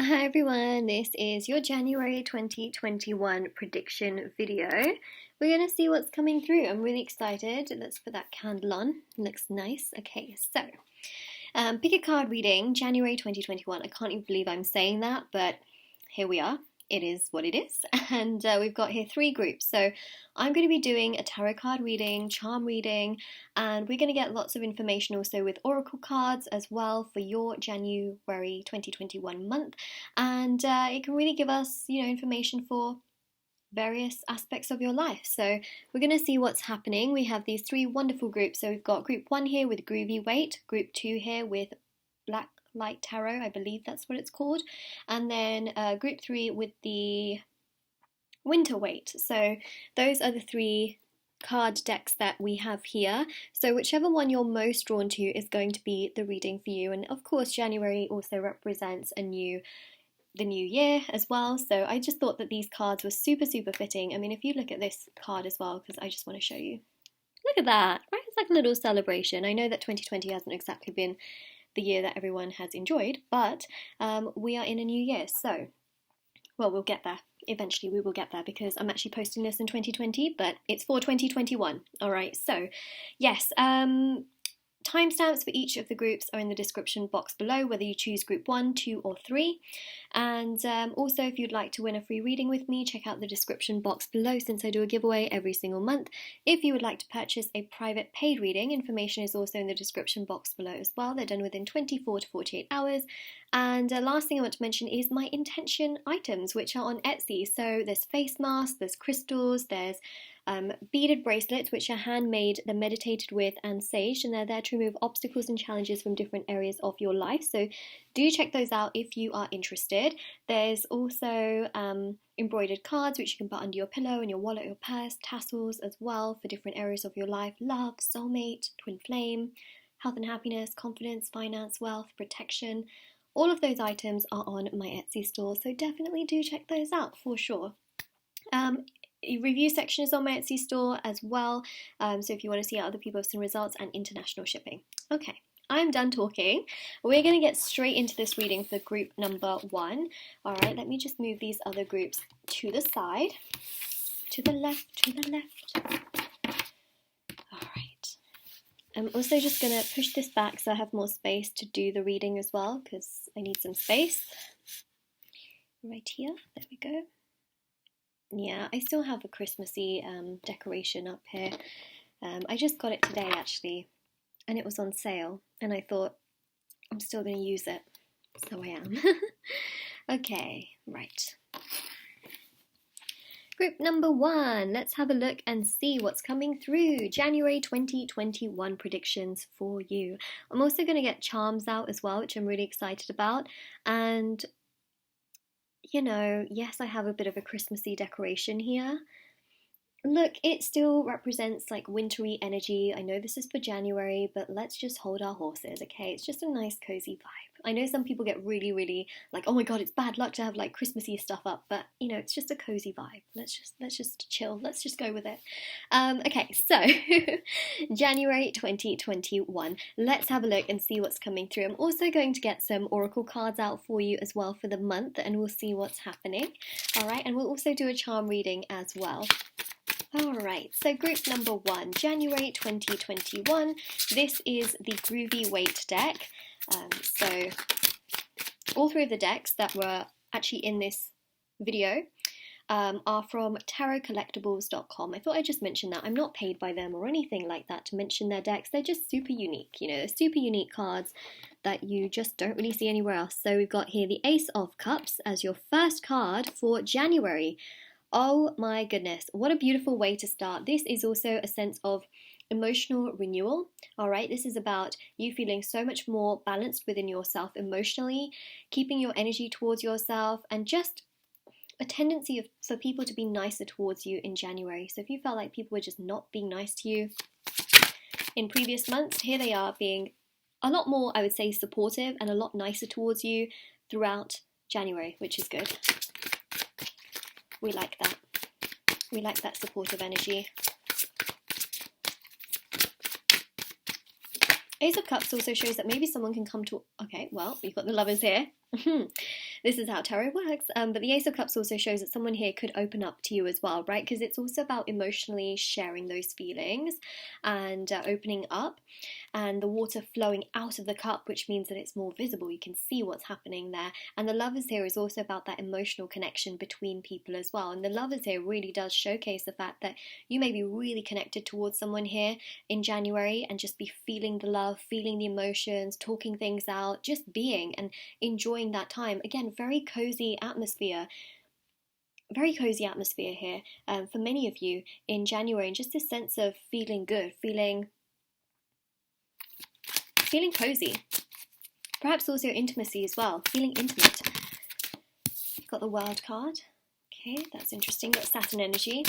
Hi everyone, this is your January 2021 prediction video. We're going to see what's coming through. I'm really excited. Let's put that candle on. It looks nice. Okay, so pick a card reading, January 2021. I can't even believe I'm saying that, but here we are. It is what it is. And we've got here 3 groups. So I'm going to be doing a tarot card reading, charm reading, and we're going to get lots of information also with oracle cards as well for your January 2021 month. And it can really give us, information for various aspects of your life. So we're going to see what's happening. We have these 3 wonderful groups. So we've got group 1 here with Groovy Weight, group 2 here with Black Light Tarot, I believe that's what it's called, and then group 3 with the Winter Weight. So those are the 3 card decks that we have here. So whichever one you're most drawn to is going to be the reading for you. And of course, January also represents the new year as well. So I just thought that these cards were super fitting. I mean, if you look at this card as well, because I just want to show you. Look at that, right? It's like a little celebration. I know that 2020 hasn't exactly been the year that everyone has enjoyed, but we are in a new year, so, well, we'll get there. Eventually we will get there because I'm actually posting this in 2020, but it's for 2021. All right, so yes, timestamps for each of the groups are in the description box below, whether you choose group 1, 2 or 3. And also, if you'd like to win a free reading with me, check out the description box below since I do a giveaway every single month. If you would like to purchase a private paid reading, information is also in the description box below as well. They're done within 24 to 48 hours. And last thing I want to mention is my intention items, which are on Etsy. So there's face masks, there's crystals, there's beaded bracelets, which are handmade, they're meditated with and saged, and they're there to remove obstacles and challenges from different areas of your life. So do check those out if you are interested. There's also embroidered cards, which you can put under your pillow, in your wallet, your purse, tassels as well for different areas of your life: love, soulmate, twin flame, health and happiness, confidence, finance, wealth, protection. All of those items are on my Etsy store, so definitely do check those out for sure. Review section is on my Etsy store as well, so if you want to see how other people have seen results, and international shipping. Okay, I'm done talking. We're going to get straight into this reading for group number 1. Alright, let me just move these other groups to the side, to the left. Alright, I'm also just going to push this back so I have more space to do the reading as well, because I need some space. Right here, there we go. Yeah, I still have a Christmassy decoration up here. I just got it today actually, and it was on sale, and I thought I'm still going to use it, so I am. Okay, right. Group number 1, let's have a look and see what's coming through. January 2021 predictions for you. I'm also going to get charms out as well, which I'm really excited about, and yes, I have a bit of a Christmassy decoration here. Look, it still represents like wintry energy. I know this is for January, but let's just hold our horses, okay? It's just a nice cozy vibe. I know some people get really like, oh my god, it's bad luck to have like Christmassy stuff up, but it's just a cozy vibe. Let's just chill. Let's just go with it. Okay, so January 2021. Let's have a look and see what's coming through. I'm also going to get some oracle cards out for you as well for the month, and we'll see what's happening. All right, and we'll also do a charm reading as well. Alright, so group number 1, January 2021. This is the Groovy Weight deck. So all 3 of the decks that were actually in this video are from tarotcollectibles.com. I thought I'd just mention that. I'm not paid by them or anything like that to mention their decks. They're just super unique. They're super unique cards that you just don't really see anywhere else. So we've got here the Ace of Cups as your first card for January. Oh my goodness, what a beautiful way to start. This is also a sense of emotional renewal. All right, this is about you feeling so much more balanced within yourself emotionally, keeping your energy towards yourself, and just a tendency for people to be nicer towards you in January. So if you felt like people were just not being nice to you in previous months, here they are being a lot more, I would say, supportive and a lot nicer towards you throughout January, which is good. We like that. We like that supportive energy. Ace of Cups also shows that maybe someone can come to, okay, well, we've got the Lovers here. This is how tarot works. But the Ace of Cups also shows that someone here could open up to you as well, right? Because it's also about emotionally sharing those feelings and opening up, and the water flowing out of the cup, which means that it's more visible. You can see what's happening there. And the Lovers here is also about that emotional connection between people as well. And the Lovers here really does showcase the fact that you may be really connected towards someone here in January and just be feeling the love, feeling the emotions, talking things out, just being and enjoying that time. Again, very cozy atmosphere here for many of you in January, and just this sense of feeling good, feeling cozy. Perhaps also intimacy as well, feeling intimate. Got the World card. Okay, that's interesting. Got Saturn energy.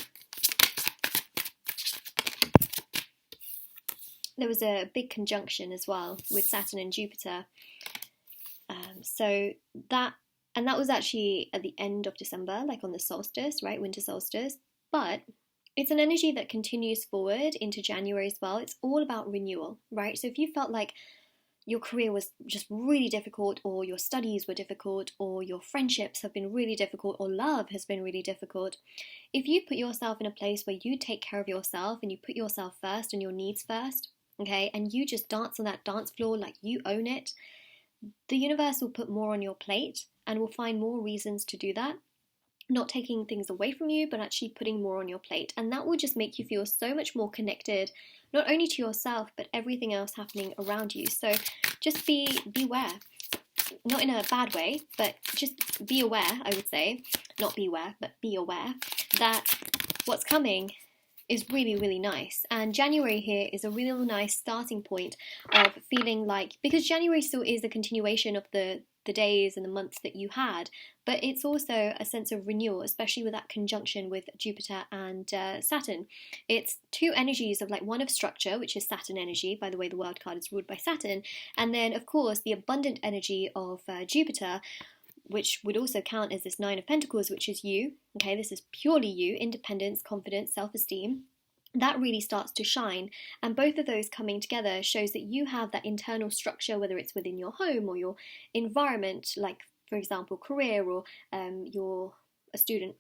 There was a big conjunction as well with Saturn and Jupiter. So that was actually at the end of December, like on the solstice, right? Winter solstice. But it's an energy that continues forward into January as well. It's all about renewal, right? So if you felt like your career was just really difficult, or your studies were difficult, or your friendships have been really difficult, or love has been really difficult, if you put yourself in a place where you take care of yourself and you put yourself first and your needs first, okay, and you just dance on that dance floor like you own it, the universe will put more on your plate and will find more reasons to do that. Not taking things away from you, but actually putting more on your plate. And that will just make you feel so much more connected, not only to yourself, but everything else happening around you. So just beware. Not in a bad way, but just be aware, I would say. Not beware, but be aware that what's coming is really, really nice. And January here is a real nice starting point of feeling like, because January still is a continuation of the days and the months that you had, but it's also a sense of renewal, especially with that conjunction with Jupiter and Saturn. It's two energies of, like, one of structure, which is Saturn energy. By the way, the World card is ruled by Saturn. And then, of course, the abundant energy of Jupiter, which would also count as this Nine of Pentacles, which is you. Okay, this is purely you, independence, confidence, self-esteem. That really starts to shine, and both of those coming together shows that you have that internal structure, whether it's within your home or your environment, like, for example, career, or you're a student,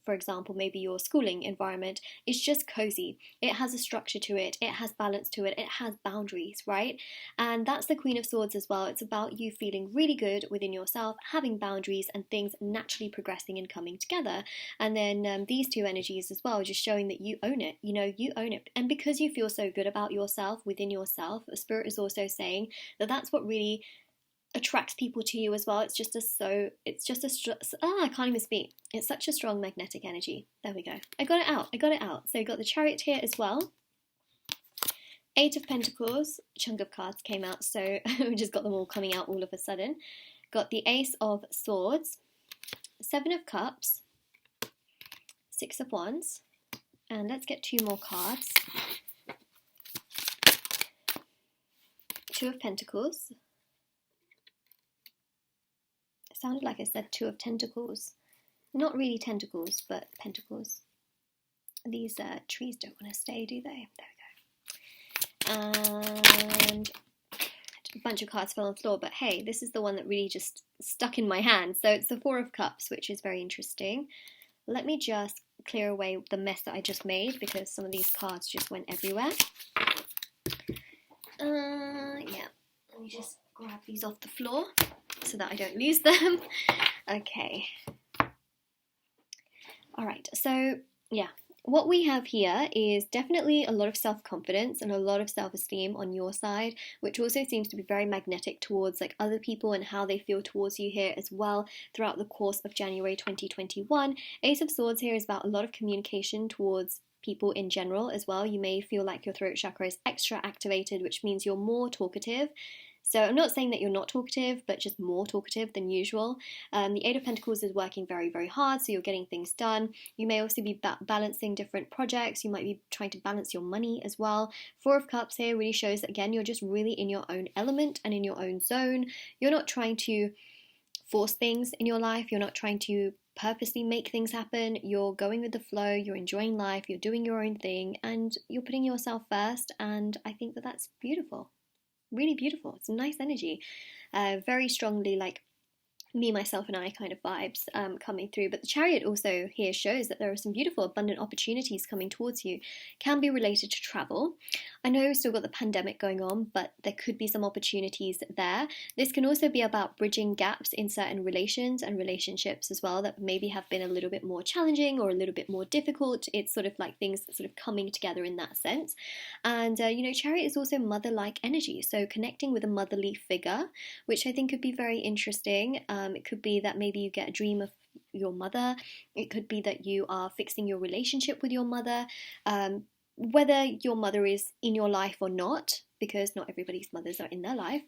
for example, maybe your schooling environment is just cozy. It has a structure to it, it has balance to it, it has boundaries, right? And that's the Queen of Swords as well. It's about you feeling really good within yourself, having boundaries, and things naturally progressing and coming together. And then these two energies as well, just showing that you own it, you own it. And because you feel so good about yourself, within yourself, the Spirit is also saying that that's what really attracts people to you as well. I can't even speak. It's such a strong magnetic energy. There we go. I got it out. So you got the Chariot here as well. Eight of Pentacles, a chunk of cards came out, so we just got them all coming out all of a sudden. Got the Ace of Swords, Seven of Cups, Six of Wands, and let's get two more cards. Two of Pentacles. Sounded like I said Two of Tentacles. Not really tentacles, but pentacles. These trees don't want to stay, do they? There we go. And a bunch of cards fell on the floor, but hey, this is the one that really just stuck in my hand. So it's the Four of Cups, which is very interesting. Let me just clear away the mess that I just made, because some of these cards just went everywhere. Yeah, let me just grab these off the floor so that I don't lose them. Okay. Alright, so yeah, what we have here is definitely a lot of self-confidence and a lot of self-esteem on your side, which also seems to be very magnetic towards, like, other people and how they feel towards you here as well throughout the course of January 2021. Ace of Swords here is about a lot of communication towards people in general as well. You may feel like your throat chakra is extra activated, which means you're more talkative. So I'm not saying that you're not talkative, but just more talkative than usual. The Eight of Pentacles is working very, very hard, so you're getting things done. You may also be balancing different projects. You might be trying to balance your money as well. Four of Cups here really shows that, again, you're just really in your own element and in your own zone. You're not trying to force things in your life. You're not trying to purposely make things happen. You're going with the flow. You're enjoying life. You're doing your own thing, and you're putting yourself first. And I think that that's beautiful. really beautiful. It's a nice energy, very strongly like me, myself, and I kind of vibes coming through. But the Chariot also here shows that there are some beautiful, abundant opportunities coming towards you. Can be related to travel. I know we've still got the pandemic going on, but there could be some opportunities there. This can also be about bridging gaps in certain relations and relationships as well that maybe have been a little bit more challenging or a little bit more difficult. It's sort of like things sort of coming together in that sense. And, you know, Chariot is also mother-like energy. So connecting with a motherly figure, which I think could be very interesting. It could be that maybe you get a dream of your mother. It could be that you are fixing your relationship with your mother. Whether your mother is in your life or not, because not everybody's mothers are in their life,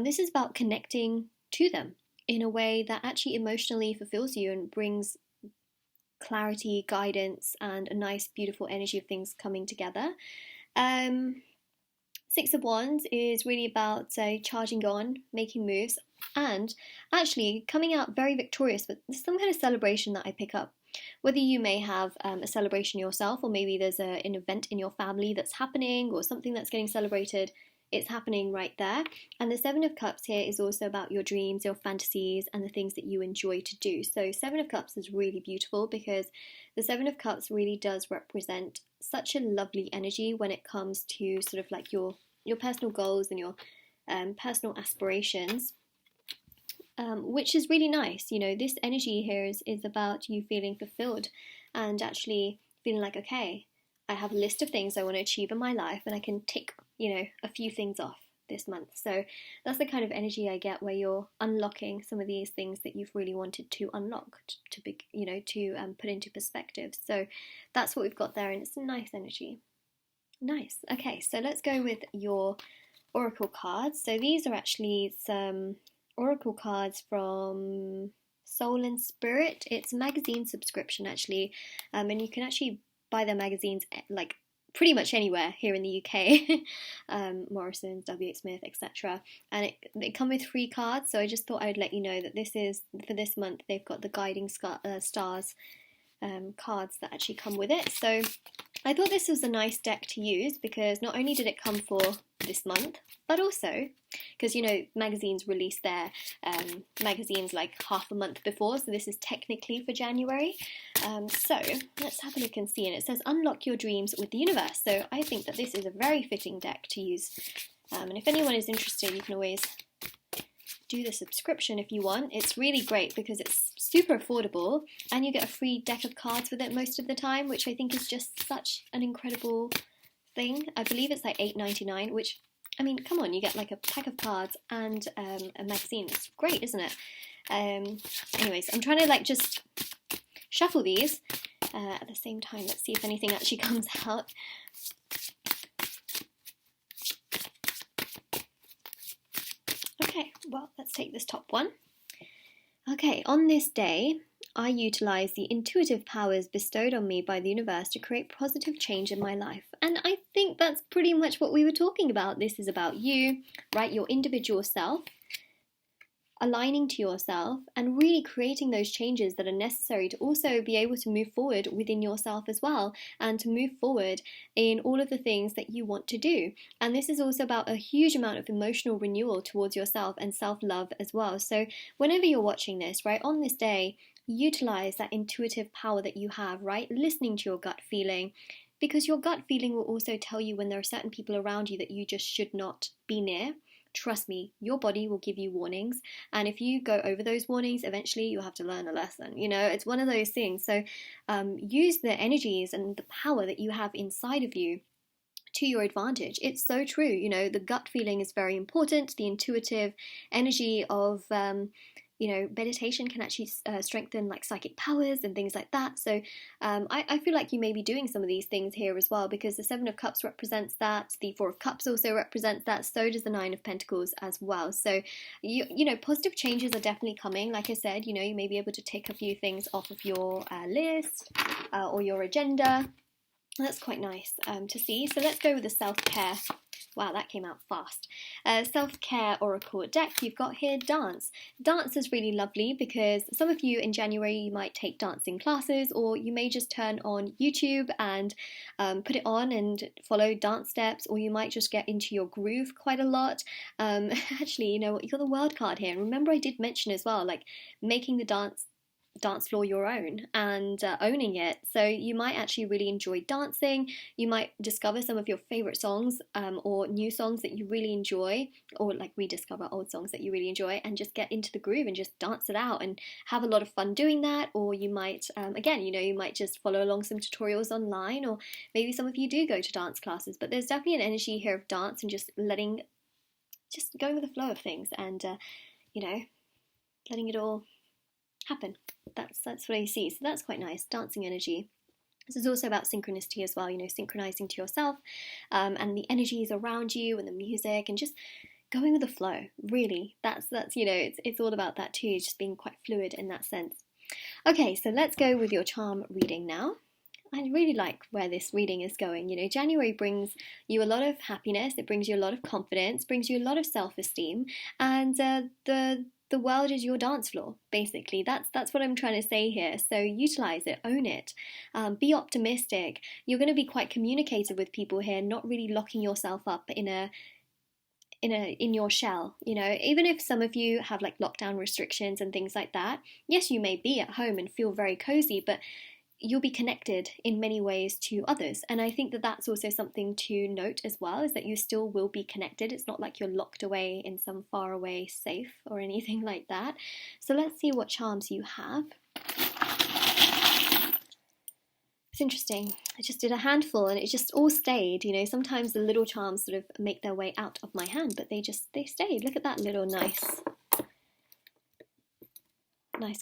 this is about connecting to them in a way that actually emotionally fulfills you and brings clarity, guidance, and a nice, beautiful energy of things coming together. Six of Wands is really about charging on, making moves, and actually coming out very victorious with some kind of celebration that I pick up. Whether you may have a celebration yourself, or maybe there's an event in your family that's happening, or something that's getting celebrated, it's happening right there. And the Seven of Cups here is also about your dreams, your fantasies, and the things that you enjoy to do. So Seven of Cups is really beautiful because the Seven of Cups really does represent such a lovely energy when it comes to sort of like your personal goals and your personal aspirations, which is really nice. You know, this energy here is about you feeling fulfilled and actually feeling like, okay, I have a list of things I want to achieve in my life and I can tick, you know, a few things off this month. So that's the kind of energy I get where you're unlocking some of these things that you've really wanted to unlock, to be, you know, to put into perspective. So that's what we've got there, and it's a nice energy. Nice. Okay, so let's go with your oracle cards. So these are actually some oracle cards from Soul and Spirit. It's a magazine subscription actually, and you can actually buy their magazines like pretty much anywhere here in the UK, Morrison's, W.H. Smith, etc. And they come with free cards, so I just thought I'd let you know that this is, for this month, they've got the guiding stars cards that actually come with it. So I thought this was a nice deck to use because not only did it come for this month, but also because, you know, magazines release their magazines like half a month before, so this is technically for January. So let's have a look and see, and it says unlock your dreams with the universe. So I think that this is a very fitting deck to use, and if anyone is interested, you can always do the subscription if you want. It's really great because it's super affordable and you get a free deck of cards with it most of the time, which I think is just such an incredible thing. I believe it's like $8.99, which, I mean, come on, you get like a pack of cards and a magazine. It's great, isn't it? Anyways, I'm trying to like just shuffle these at the same time. Let's see if anything actually comes out. Okay, well, let's take this top one. Okay, on this day, I utilize the intuitive powers bestowed on me by the universe to create positive change in my life. And I think that's pretty much what we were talking about. This is about you, right? Your individual self, aligning to yourself and really creating those changes that are necessary to also be able to move forward within yourself as well, and to move forward in all of the things that you want to do. And this is also about a huge amount of emotional renewal towards yourself and self-love as well. So whenever you're watching this, right, on this day, utilize that intuitive power that you have, right? Listening to your gut feeling, because your gut feeling will also tell you when there are certain people around you that you just should not be near. Trust me, your body will give you warnings, and if you go over those warnings, eventually you'll have to learn a lesson. You know, it's one of those things. So use the energies and the power that you have inside of you to your advantage. It's so true. You know, the gut feeling is very important. The intuitive energy of you know, meditation can actually strengthen like psychic powers and things like that. So I feel like you may be doing some of these things here as well, because the Seven of Cups represents that. The Four of Cups also represents that. So does the Nine of Pentacles as well. So, you know, positive changes are definitely coming. Like I said, you know, you may be able to take a few things off of your list or your agenda. That's quite nice to see. So let's go with the self-care Wow, that came out fast. Self-care oracle deck, you've got here dance. Dance is really lovely because some of you in January, you might take dancing classes, or you may just turn on YouTube and put it on and follow dance steps, or you might just get into your groove quite a lot. Actually, you know, you got the world card here. And remember I did mention as well, like making the dance floor your own and owning it. So you might actually really enjoy dancing. You might discover some of your favorite songs or new songs that you really enjoy, or like rediscover old songs that you really enjoy and just get into the groove and just dance it out and have a lot of fun doing that. Or you might again, you know, you might just follow along some tutorials online, or maybe some of you do go to dance classes. But there's definitely an energy here of dance and just going with the flow of things, and you know, letting it all happen. That's what I see. So that's quite nice. Dancing energy. This is also about synchronicity as well, you know, synchronizing to yourself and the energies around you and the music, and just going with the flow. Really, that's you know, it's all about that too, just being quite fluid in that sense. Okay, so let's go with your charm reading now. I really like where this reading is going. You know, January brings you a lot of happiness, it brings you a lot of confidence, brings you a lot of self-esteem, and the world is your dance floor, basically. That's what I'm trying to say here. So utilize it, own it, be optimistic. You're going to be quite communicative with people here, not really locking yourself up in your shell. You know, even if some of you have like lockdown restrictions and things like that, yes, you may be at home and feel very cozy, but you'll be connected in many ways to others. And I think that that's also something to note as well, is that you still will be connected. It's not like you're locked away in some faraway safe or anything like that. So let's see what charms you have. It's interesting. I just did a handful and it just all stayed. You know, sometimes the little charms sort of make their way out of my hand, but they stayed. Look at that little nice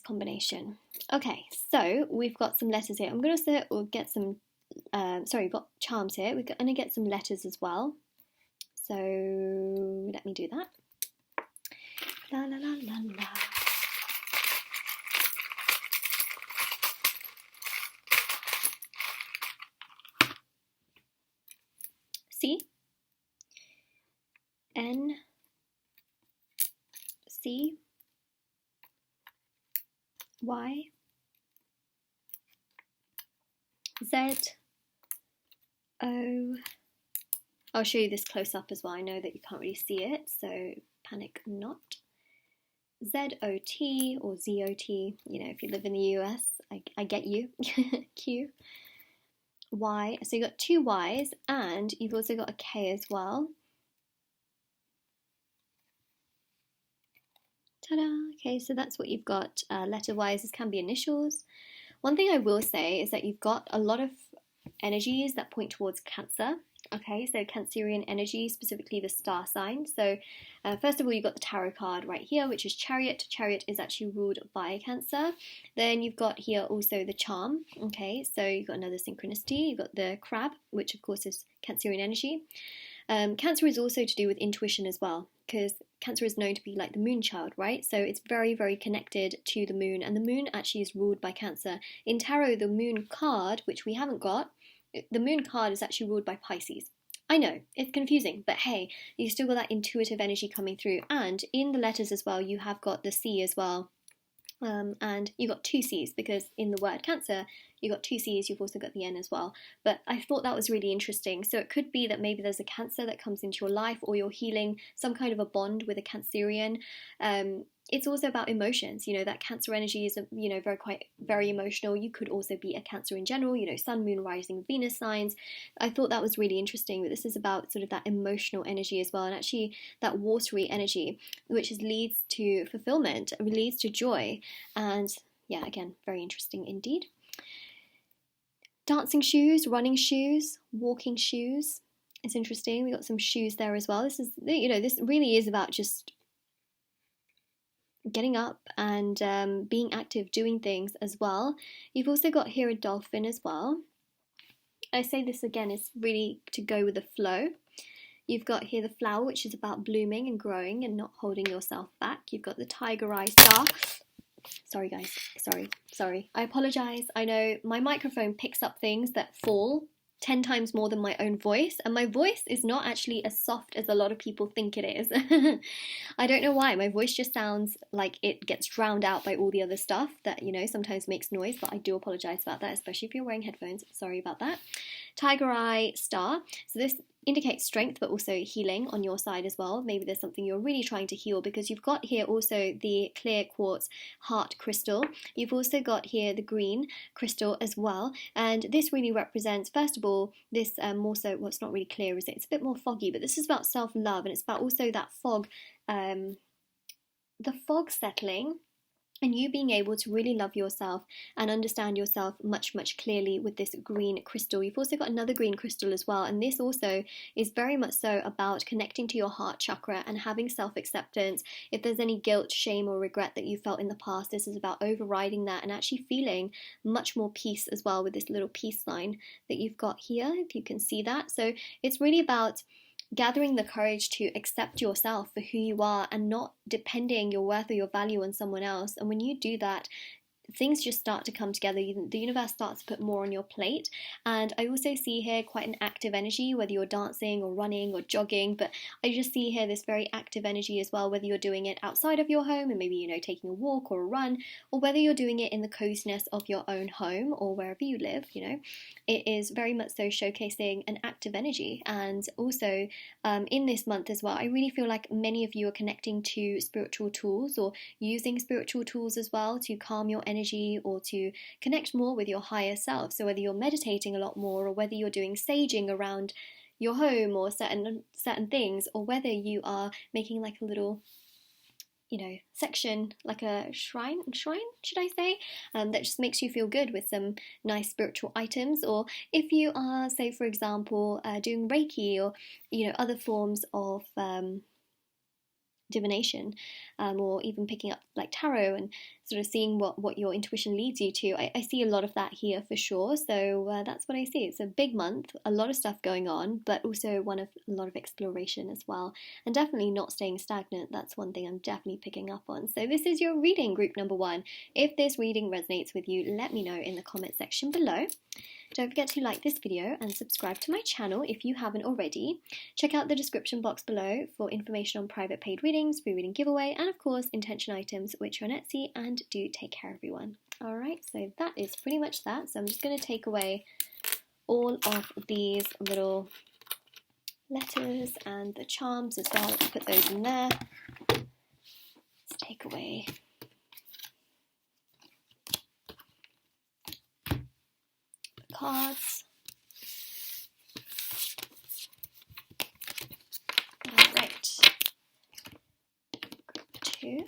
combination. Okay, so we've got some letters here. I'm going to get some, we've got charms here. We're going to get some letters as well. So let me do that. La la la la la. C, N, C, Y, Z, O. I'll show you this close up as well. I know that you can't really see it, so panic not. Z-O-T or Z-O-T, you know, if you live in the US, I get you. Q. Y, so you've got two Y's, and you've also got a K as well. Ta-da! Okay, so that's what you've got. Letter-wise, this can be initials. One thing I will say is that you've got a lot of energies that point towards Cancer. Okay, so Cancerian energy, specifically the star sign. So first of all, you've got the tarot card right here, which is Chariot. Chariot is actually ruled by Cancer. Then you've got here also the charm. Okay, so you've got another synchronicity. You've got the crab, which of course is Cancerian energy. Cancer is also to do with intuition as well, because Cancer is known to be like the moon child, right? So it's very, very connected to the moon, and the moon actually is ruled by Cancer. In tarot, the moon card, which we haven't got, the moon card is actually ruled by Pisces. I know, it's confusing, but hey, you still got that intuitive energy coming through. And in the letters as well, you have got the C as well. And you got two C's, because in the word Cancer, you got two C's, you've also got the N as well. But I thought that was really interesting. So it could be that maybe there's a Cancer that comes into your life, or you're healing some kind of a bond with a Cancerian. It's also about emotions, you know, that Cancer energy is, you know, very emotional. You could also be a Cancer in general, you know, Sun, Moon, Rising, Venus signs. I thought that was really interesting, but this is about sort of that emotional energy as well, and actually that watery energy, which leads to fulfillment, leads to joy, and yeah, again, very interesting indeed. Dancing shoes, running shoes, walking shoes. It's interesting. We got some shoes there as well. This is, you know, this really is about just getting up and being active, doing things as well. You've also got here a dolphin as well. I say this again, it's really to go with the flow. You've got here the flower, which is about blooming and growing and not holding yourself back. You've got the tiger eye star. Sorry guys, sorry. I apologise. I know my microphone picks up things that fall 10 times more than my own voice, and my voice is not actually as soft as a lot of people think it is. I don't know why. My voice just sounds like it gets drowned out by all the other stuff that, you know, sometimes makes noise, but I do apologize about that, especially if you're wearing headphones. Sorry about that. Tiger Eye Star. So this indicates strength, but also healing on your side as well. Maybe there's something you're really trying to heal, because you've got here also the clear quartz heart crystal. You've also got here the green crystal as well, and this really represents, first of all, this more so, well, it's not really clear, is it? It's a bit more foggy, but this is about self-love, and it's about also that fog, the fog settling, and you being able to really love yourself and understand yourself much, much clearly with this green crystal. You've also got another green crystal as well, and this also is very much so about connecting to your heart chakra and having self-acceptance. If there's any guilt, shame, or regret that you felt in the past, this is about overriding that and actually feeling much more peace as well with this little peace sign that you've got here, if you can see that. So it's really about gathering the courage to accept yourself for who you are and not depending your worth or your value on someone else. And when you do that, things just start to come together. The universe starts to put more on your plate. And I also see here quite an active energy, whether you're dancing or running or jogging, but I just see here this very active energy as well, whether you're doing it outside of your home and maybe, you know, taking a walk or a run, or whether you're doing it in the coziness of your own home or wherever you live. You know, it is very much so showcasing an active energy. And also in this month as well, I really feel like many of you are connecting to spiritual tools or using spiritual tools as well to calm your energy or to connect more with your higher self. So whether you're meditating a lot more, or whether you're doing saging around your home or certain things, or whether you are making like a little, you know, section, like a shrine should I say, that just makes you feel good with some nice spiritual items. Or if you are, say for example, doing Reiki or, you know, other forms of divination, or even picking up like tarot and sort of seeing what your intuition leads you to. I see a lot of that here for sure. So that's what I see. It's a big month, a lot of stuff going on, but also a lot of exploration as well, and definitely not staying stagnant. That's one thing I'm definitely picking up on. So this is your reading, group number 1. If this reading resonates with you, let me know in the comment section below. Don't forget to like this video and subscribe to my channel if you haven't already. Check out the description box below for information on private paid readings, free reading giveaway, and of course intention items, which are on Etsy. And do take care, everyone. Alright, so that is pretty much that. So I'm just going to take away all of these little letters and the charms as well. Let's put those in there. Let's take away cards. Alright, group 2.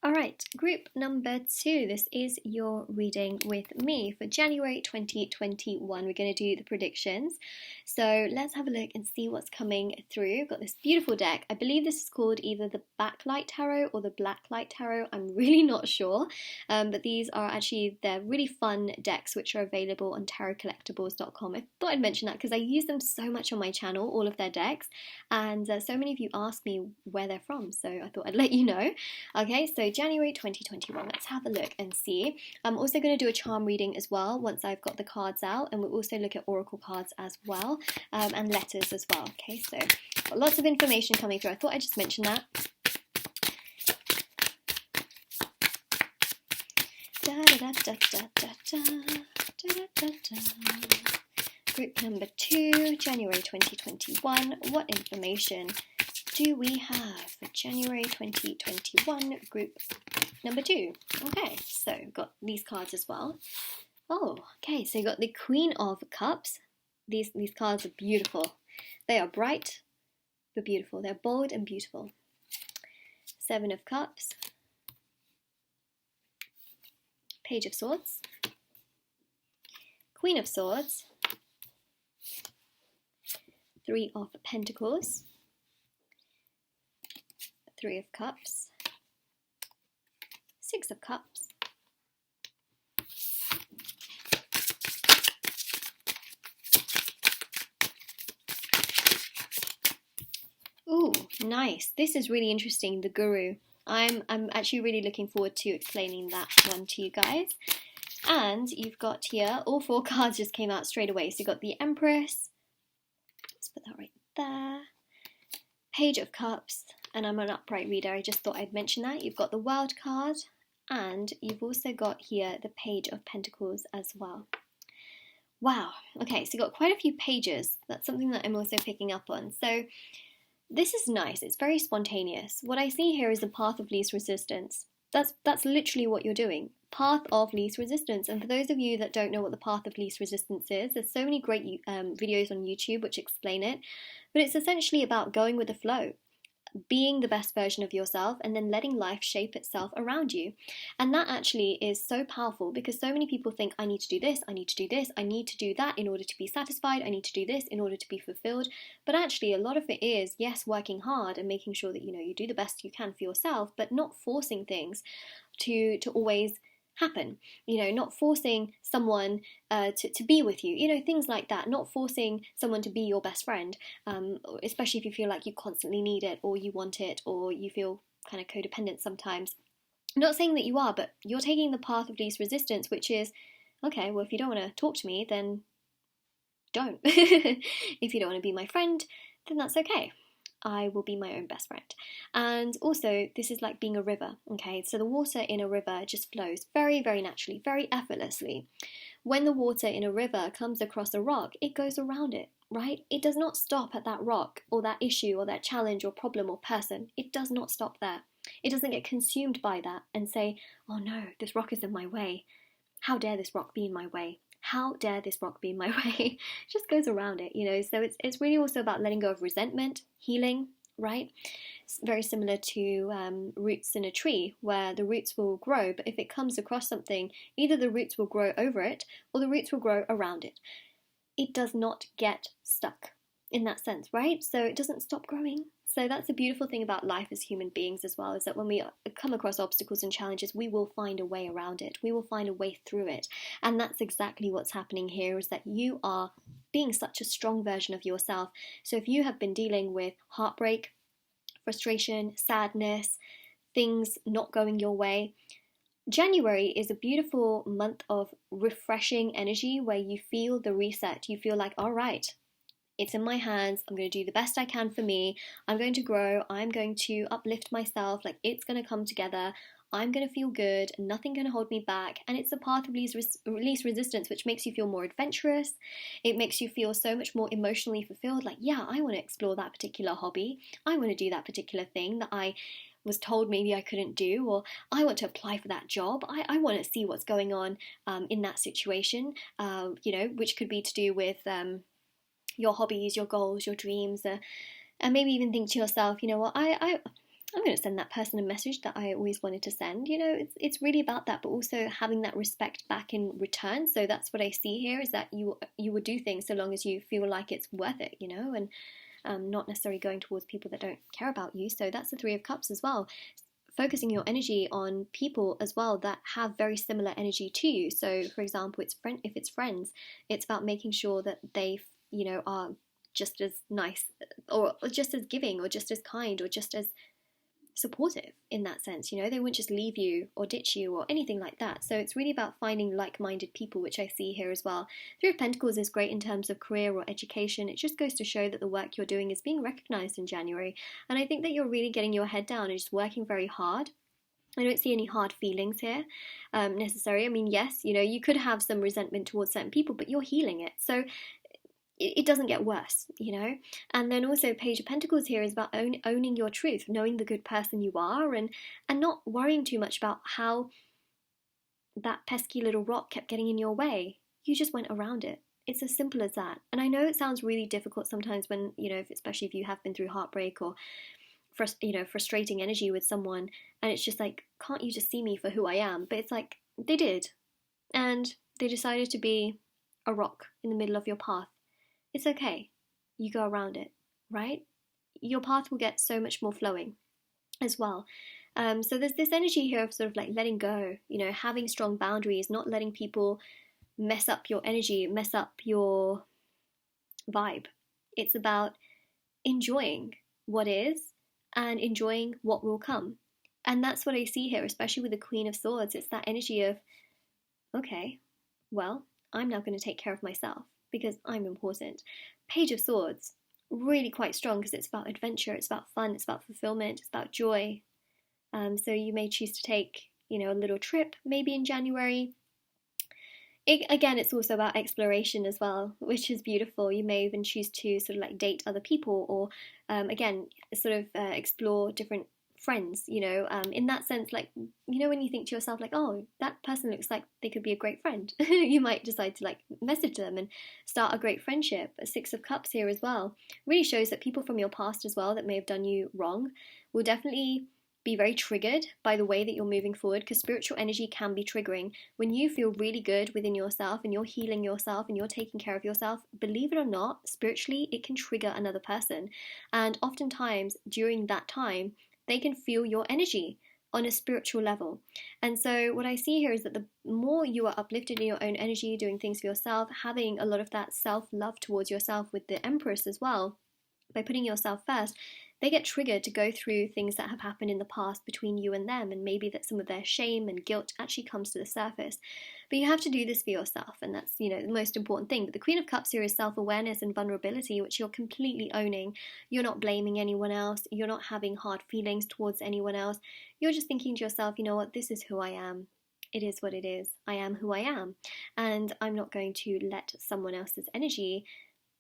Alright, group number 2. This is your reading with me for January 2021. We're going to do the predictions. So let's have a look and see what's coming through. I've got this beautiful deck. I believe this is called either the Backlight Tarot or the Blacklight Tarot. I'm really not sure. But these are actually, they're really fun decks which are available on tarotcollectibles.com. I thought I'd mention that because I use them so much on my channel, all of their decks. And so many of you ask me where they're from. So I thought I'd let you know. Okay, so January 2021. Let's have a look and see. I'm also going to do a charm reading as well once I've got the cards out, and we'll also look at oracle cards as well, and letters as well. Okay, so got lots of information coming through. I thought I'd just mention that. Group number 2, January 2021. What information do we have for January 2021, group number 2? Okay, so we've got these cards as well. Oh, okay, so you've got the Queen of Cups. These cards are beautiful. They are bright, but beautiful. They're bold and beautiful. 7 of Cups. Page of Swords. Queen of Swords. 3 of Pentacles. 3 of Cups, 6 of Cups, Ooh, Nice. This is really interesting, the Guru. I'm actually really looking forward to explaining that one to you guys. And you've got here, all 4 cards just came out straight away. So you've got the Empress. Let's put that right there. Page of Cups. And I'm an upright reader. I just thought I'd mention that. You've got the World card. And you've also got here the Page of Pentacles as well. Wow. Okay, so you've got quite a few pages. That's something that I'm also picking up on. So this is nice. It's very spontaneous. What I see here is the path of least resistance. That's literally what you're doing. Path of least resistance. And for those of you that don't know what the path of least resistance is, there's so many great videos on YouTube which explain it. But it's essentially about going with the flow, being the best version of yourself, and then letting life shape itself around you. And that actually is so powerful, because so many people think, I need to do this, I need to do this, I need to do that in order to be satisfied, I need to do this in order to be fulfilled. But actually a lot of it is, yes, working hard and making sure that you do the best you can for yourself, but not forcing things to always happen, not forcing someone to be with you, things like that, not forcing someone to be your best friend, especially if you feel like you constantly need it, or you want it, or you feel kind of codependent sometimes. I'm not saying that you are, but you're taking the path of least resistance, which is, okay, well, if you don't want to talk to me, then don't. If you don't want to be my friend, then that's okay. I will be my own best friend. And also, this is like being a river, okay? So the water in a river just flows very, very naturally, very effortlessly. When the water in a river comes across a rock, it goes around it, right? It does not stop at that rock or that issue or that challenge or problem or person. It does not stop there. It doesn't get consumed by that and say, oh no, this rock is in my way. How dare this rock be in my way? How dare this rock be in my way? It just goes around it, So it's really also about letting go of resentment, healing, right? It's very similar to roots in a tree, where the roots will grow, but if it comes across something, either the roots will grow over it or the roots will grow around it. It does not get stuck in that sense, right? So it doesn't stop growing. So that's the beautiful thing about life as human beings as well, is that when we come across obstacles and challenges, we will find a way around it. We will find a way through it. And that's exactly what's happening here, is that you are being such a strong version of yourself. So if you have been dealing with heartbreak, frustration, sadness, things not going your way, January is a beautiful month of refreshing energy, where you feel the reset. You feel like, all right, it's in my hands. I'm going to do the best I can for me. I'm going to grow. I'm going to uplift myself. Like, it's going to come together. I'm going to feel good. Nothing going to hold me back. And it's a path of least resistance, which makes you feel more adventurous. It makes you feel so much more emotionally fulfilled. Like, yeah, I want to explore that particular hobby. I want to do that particular thing that I was told maybe I couldn't do, or I want to apply for that job. I want to see what's going on in that situation, which could be to do with your hobbies, your goals, your dreams, and maybe even think to yourself, you know what, I'm going to send that person a message that I always wanted to send. It's really about that, but also having that respect back in return. So that's what I see here, is that you will do things so long as you feel like it's worth it, and not necessarily going towards people that don't care about you. So that's the Three of Cups as well. Focusing your energy on people as well that have very similar energy to you. So, for example, if it's friends, it's about making sure that they are just as nice, or just as giving, or just as kind, or just as supportive in that sense. They won't just leave you or ditch you or anything like that. So it's really about finding like-minded people, which I see here as well. Three of Pentacles is great in terms of career or education. It just goes to show that the work you're doing is being recognized in January. And I think that you're really getting your head down and just working very hard. I don't see any hard feelings here necessarily. I mean, yes, you could have some resentment towards certain people, but you're healing it. So it doesn't get worse, And then also Page of Pentacles here is about owning your truth, knowing the good person you are, and not worrying too much about how that pesky little rock kept getting in your way. You just went around it. It's as simple as that. And I know it sounds really difficult sometimes when, especially if you have been through heartbreak or frustrating energy with someone, and it's just like, can't you just see me for who I am? But it's like, they did. And they decided to be a rock in the middle of your path. It's okay. You go around it, right? Your path will get so much more flowing as well. So there's this energy here of sort of like letting go, having strong boundaries, not letting people mess up your energy, mess up your vibe. It's about enjoying what is and enjoying what will come. And that's what I see here, especially with the Queen of Swords. It's that energy of, okay, well, I'm now going to take care of myself because I'm important. Page of Swords, really quite strong because it's about adventure, it's about fun, it's about fulfillment, it's about joy. So you may choose to take, a little trip maybe in January. Again, it's also about exploration as well, which is beautiful. You may even choose to sort of like date other people, or again, sort of explore different friends, in that sense, like, when you think to yourself, like, oh, that person looks like they could be a great friend, you might decide to like message them and start a great friendship. A Six of Cups here as well really shows that people from your past as well that may have done you wrong will definitely be very triggered by the way that you're moving forward, because spiritual energy can be triggering. When you feel really good within yourself and you're healing yourself and you're taking care of yourself, believe it or not, spiritually it can trigger another person. And oftentimes during that time, they can feel your energy on a spiritual level. And so what I see here is that the more you are uplifted in your own energy, doing things for yourself, having a lot of that self-love towards yourself with the Empress as well, by putting yourself first, they get triggered to go through things that have happened in the past between you and them, and maybe that some of their shame and guilt actually comes to the surface. But you have to do this for yourself, and that's, the most important thing. But the Queen of Cups here is self-awareness and vulnerability, which you're completely owning. You're not blaming anyone else. You're not having hard feelings towards anyone else. You're just thinking to yourself, you know what, this is who I am. It is what it is. I am who I am. And I'm not going to let someone else's energy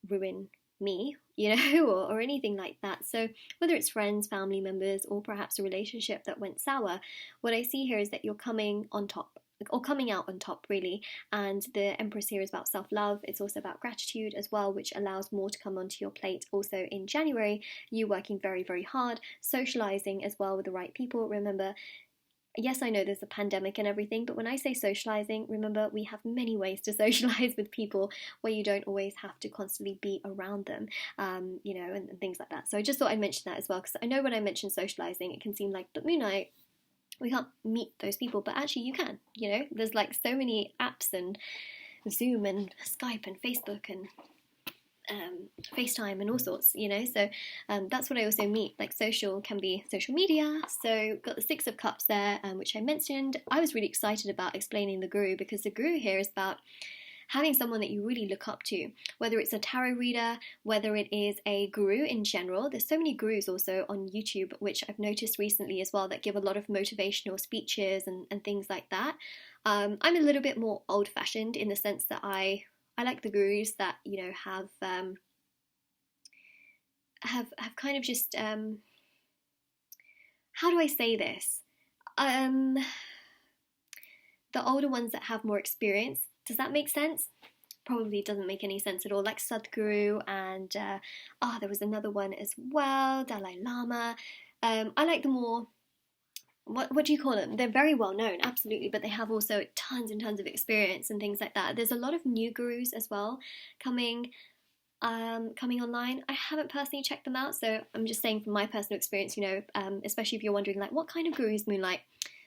ruin me, or anything like that. So whether it's friends, family members, or perhaps a relationship that went sour, what I see here is that you're coming on top, or coming out on top, really. And the Empress here is about self-love. It's also about gratitude as well, which allows more to come onto your plate. Also in January, you working very, very hard, socializing as well with the right people. Remember, yes, I know there's a pandemic and everything, but when I say socializing, remember we have many ways to socialize with people where you don't always have to constantly be around them, and things like that. So I just thought I'd mention that as well, because I know when I mention socializing, it can seem like, but Moonlight, we can't meet those people, but actually you can, there's like so many apps and Zoom and Skype and Facebook and FaceTime and all sorts, so that's what I also mean. Like social can be social media. So got the Six of Cups there, which I mentioned. I was really excited about explaining the Guru, because the Guru here is about having someone that you really look up to, whether it's a tarot reader, whether it is a guru in general. There's so many gurus also on YouTube, which I've noticed recently as well, that give a lot of motivational speeches and things like that. I'm a little bit more old-fashioned in the sense that I like the gurus that have kind of just how do I say this? The older ones that have more experience. Does that make sense? Probably doesn't make any sense at all. Like Sadhguru and there was another one as well, Dalai Lama. I like the more. What do you call them? They're very well known, absolutely, but they have also tons and tons of experience and things like that. There's a lot of new gurus as well coming online. I haven't personally checked them out, so I'm just saying from my personal experience, especially if you're wondering like what kind of gurus Moonlight.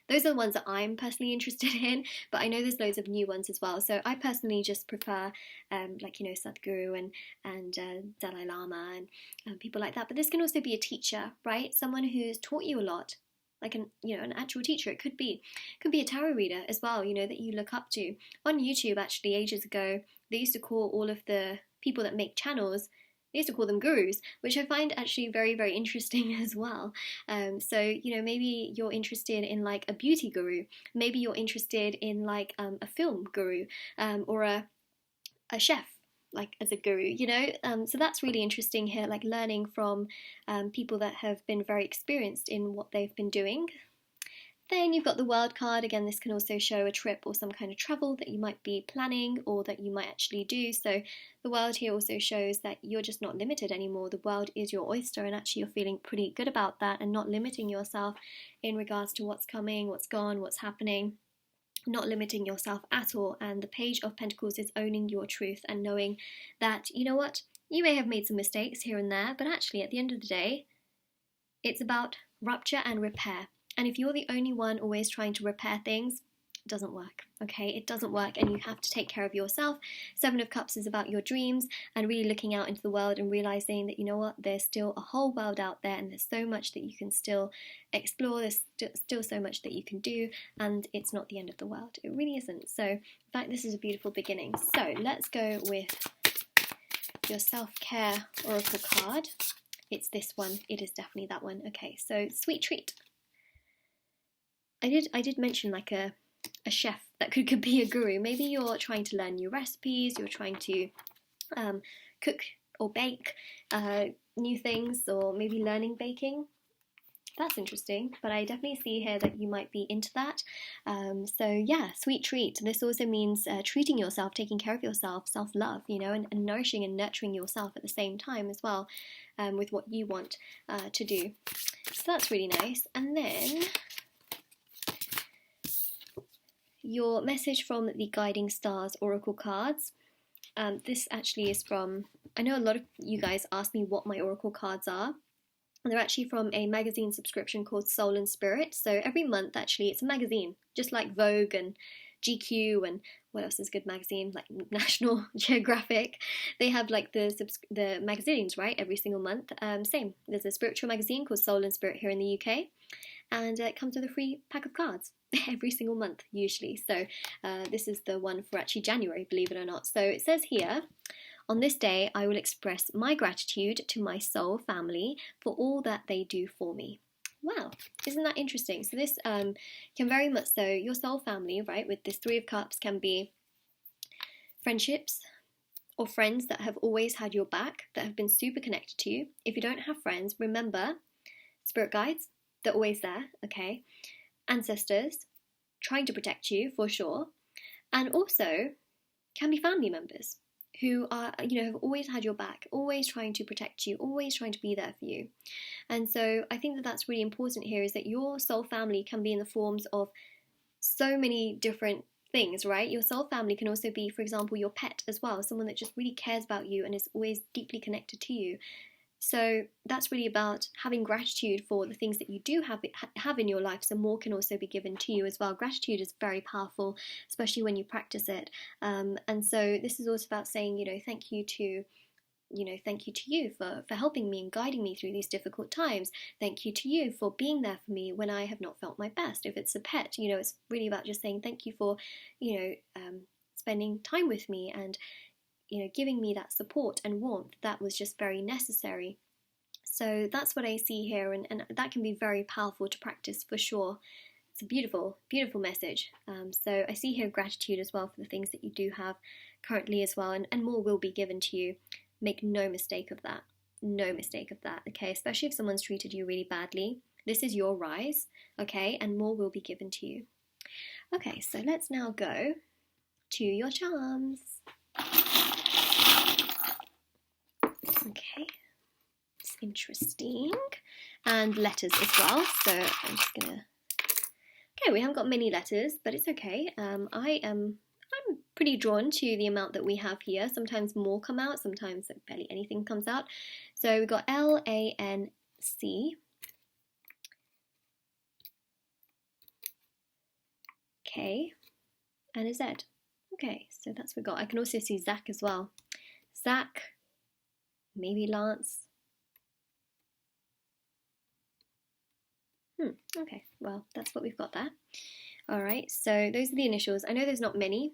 Those are the ones that I'm personally interested in, but I know there's loads of new ones as well. So I personally just prefer, Sadhguru and Dalai Lama and people like that. But this can also be a teacher, right? Someone who's taught you a lot, like an actual teacher. It could be a tarot reader as well, that you look up to. On YouTube, actually, ages ago, they used to call all of the people that make channels, they used to call them gurus, which I find actually very, very interesting as well. So, maybe you're interested in like a beauty guru. Maybe you're interested in like a film guru, or a chef, like as a guru, so that's really interesting here, like learning from people that have been very experienced in what they've been doing. Then you've got the World card. Again, this can also show a trip or some kind of travel that you might be planning or that you might actually do. So the World here also shows that you're just not limited anymore. The world is your oyster, and actually you're feeling pretty good about that and not limiting yourself in regards to what's coming, what's gone, what's happening. Not limiting yourself at all. And the Page of Pentacles is owning your truth and knowing that, you know what, you may have made some mistakes here and there, but actually at the end of the day, it's about rupture and repair. And if you're the only one always trying to repair things, doesn't work, okay? It doesn't work, and you have to take care of yourself. Seven of Cups is about your dreams and really looking out into the world and realizing that, you know what, there's still a whole world out there, and there's so much that you can still explore. There's still so much that you can do, and it's not the end of the world. It really isn't. So in fact, this is a beautiful beginning. So let's go with your self-care oracle card. It's this one. It is definitely that one. Okay, so sweet treat. I did mention like a chef that could be a guru. Maybe you're trying to learn new recipes, you're trying to cook or bake new things, or maybe learning baking. That's interesting, but I definitely see here that you might be into that. So yeah, sweet treat. This also means treating yourself, taking care of yourself, self-love, you know, and nourishing and nurturing yourself at the same time as well, with what you want to do. So that's really nice. And then your message from the Guiding Stars Oracle cards. This actually is from, I know a lot of you guys ask me what my Oracle cards are. And they're actually from a magazine subscription called Soul and Spirit. So every month, actually, it's a magazine, just like Vogue and GQ and what else is a good magazine, like National Geographic. They have like the magazines, right, every single month. Same, there's a spiritual magazine called Soul and Spirit here in the UK. And it comes with a free pack of cards every single month, usually. So this is the one for actually January, believe it or not. So it says here, on this day, I will express my gratitude to my soul family for all that they do for me. Wow, isn't that interesting? So this can very much so, your soul family, right, with this Three of Cups can be friendships or friends that have always had your back, that have been super connected to you. If you don't have friends, remember, spirit guides, they're always there, okay? Ancestors, trying to protect you for sure. And also can be family members who are, you know, have always had your back, always trying to protect you, always trying to be there for you. And so I think that that's really important here, is that your soul family can be in the forms of so many different things, right? Your soul family can also be, for example, your pet as well, someone that just really cares about you and is always deeply connected to you. So that's really about having gratitude for the things that you do have in your life, so more can also be given to you as well. Gratitude is very powerful, especially when you practice it. And so this is also about saying, you know, thank you to you for helping me and guiding me through these difficult times. Thank you to you for being there for me when I have not felt my best. If it's a pet, you know, it's really about just saying thank you for, you know, spending time with me and, you know, giving me that support and warmth that was just very necessary. So that's what I see here, and that can be very powerful to practice for sure. It's a beautiful, beautiful message. So I see here gratitude as well for the things that you do have currently as well, and more will be given to you. Make no mistake of that. No mistake of that, okay? Especially if someone's treated you really badly. This is your rise, okay? And more will be given to you. Okay, so let's now go to your charms. Okay, it's interesting. And letters as well. So I'm just gonna. Okay, we haven't got many letters, but it's okay. I'm pretty drawn to the amount that we have here. Sometimes more come out, sometimes barely anything comes out. So we've got L, A, N, C. K, and a Z. Okay, so that's what we got. I can also see Zach as well. Zach, maybe Lance. Okay, well, that's what we've got there. All right, so those are the initials. I know there's not many.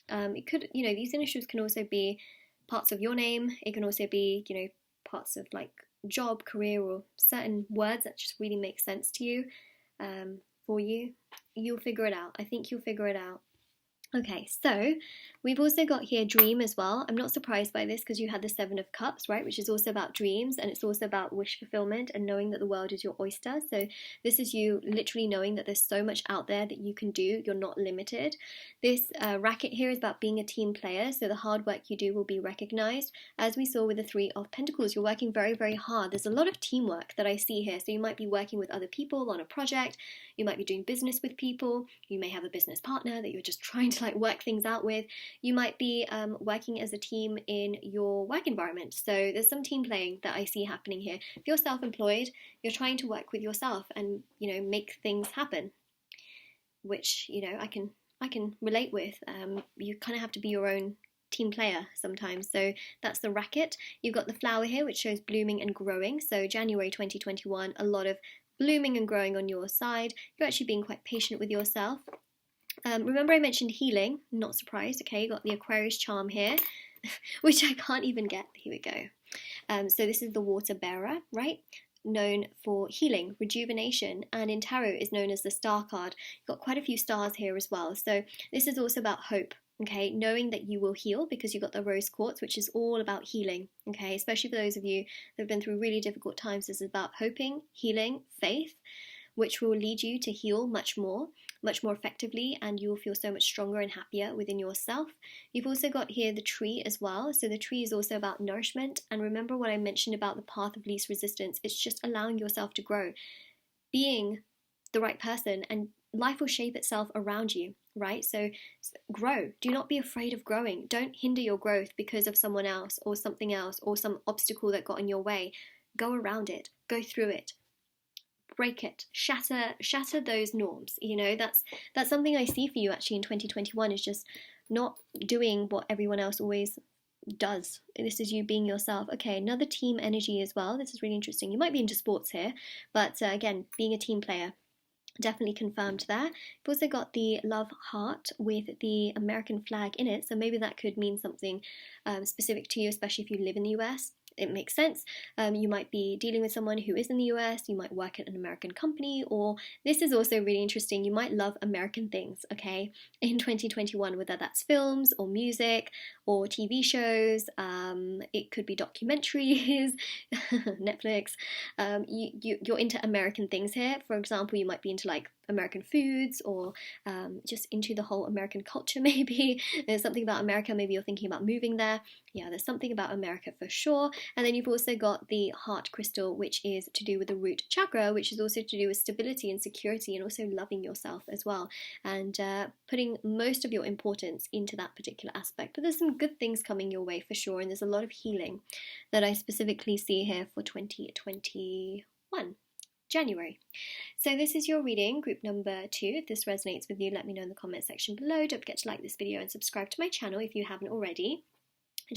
It could, you know, these initials can also be parts of your name. It can also be, you know, parts of like job, career, or certain words that just really make sense to you, for you. You'll figure it out. I think you'll figure it out. Okay, so we've also got here dream as well. I'm not surprised by this because you had the Seven of Cups, right, which is also about dreams, and it's also about wish fulfillment and knowing that the world is your oyster. So this is you literally knowing that there's so much out there that you can do. You're not limited. This racket here is about being a team player, so the hard work you do will be recognized. As we saw with the Three of Pentacles, you're working very, very hard. There's a lot of teamwork that I see here. So you might be working with other people on a project. You might be doing business with people. You may have a business partner that you're just trying to like work things out with. You might be working as a team in your work environment. So there's some team playing that I see happening here. If you're self-employed, you're trying to work with yourself and, you know, make things happen, which, you know, I can I can relate with. You kind of have to be your own team player sometimes. So that's the racket. You've got the flower here, which shows blooming and growing. So January 2021, a lot of blooming and growing on your side. You're actually being quite patient with yourself. Remember I mentioned healing, not surprised. Okay, got the Aquarius charm here, which I can't even get. Here we go. So this is the water bearer, right? Known for healing, rejuvenation, and in tarot is known as the star card. You've got quite a few stars here as well. So this is also about hope. Okay, knowing that you will heal because you've got the rose quartz, which is all about healing. Okay, especially for those of you that have been through really difficult times, this is about hoping, healing, faith, which will lead you to heal much more effectively, and you will feel so much stronger and happier within yourself. You've also got here the tree as well. So the tree is also about nourishment. And remember what I mentioned about the path of least resistance. It's just allowing yourself to grow, being the right person, and life will shape itself around you, right? So grow. Do not be afraid of growing. Don't hinder your growth because of someone else or something else or some obstacle that got in your way. Go around it. Go through it. Break it, shatter those norms. You know, that's something I see for you actually in 2021, is just not doing what everyone else always does. This is you being yourself. Okay, another team energy as well. This is really interesting. You might be into sports here, but again, being a team player, definitely confirmed there. You've also got the love heart with the American flag in it, so maybe that could mean something specific to you, especially if you live in the US. It makes sense. You might be dealing with someone who is in the US, you might work at an American company, or this is also really interesting, you might love American things, okay, in 2021, whether that's films or music or TV shows, it could be documentaries, Netflix, you're into American things here. For example, you might be into like American foods, or just into the whole American culture maybe. There's something about America, maybe you're thinking about moving there. Yeah, there's something about America for sure. And then you've also got the heart crystal, which is to do with the root chakra, which is also to do with stability and security, and also loving yourself as well, and putting most of your importance into that particular aspect. But there's some good things coming your way for sure, and there's a lot of healing that I specifically see here for 2021. January. So this is your reading, group number 2. If this resonates with you, let me know in the comment section below. Don't forget to like this video and subscribe to my channel if you haven't already.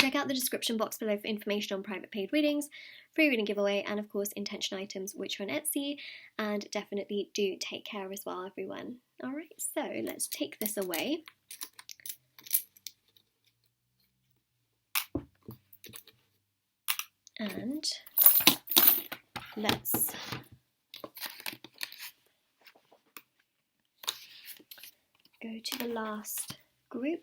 Check out the description box below for information on private paid readings, free reading giveaway, and of course intention items which are on Etsy. And definitely do take care as well, everyone. Alright, so let's take this away. And let's go to the last group.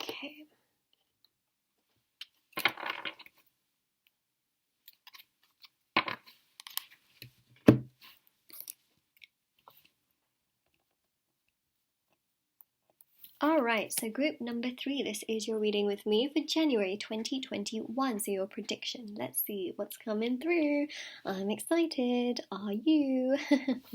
Okay. Alright, so group number 3, this is your reading with me for January 2021, so your prediction. Let's see what's coming through. I'm excited. Are you?